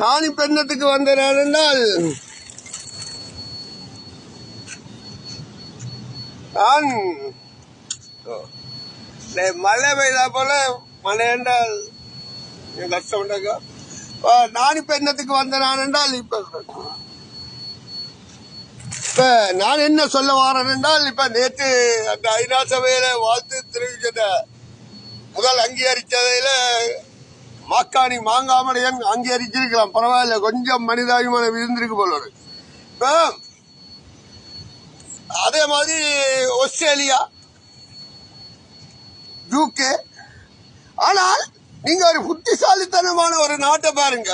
நான் இப்ப என்னத்துக்கு வந்தேன் என்றால், நான் மழை பெய்தா போல மழை என்றால் கஷ்டம். நான் இப்ப என்னத்துக்கு வந்தேன் என்றால், இப்ப நான் என்ன சொல்ல வாரேன் என்றால், இப்ப நேற்று அந்த ஐநா சபையில வாழ்த்து தெரிவிச்சத முதல் அங்கீகரிச்சதையில மாக்காணி மாங்காமடையன் அங்கீகரிச்சிருக்கலாம், பரவாயில்ல, கொஞ்சம் மனிதாபிமானம் இருந்திருக்கு போல. இப்ப அதே மாதிரி ஆஸ்திரேலியா, UK, ஆனால் நீங்க ஒரு புத்திசாலித்தனமான ஒரு நாட்டை பாருங்க.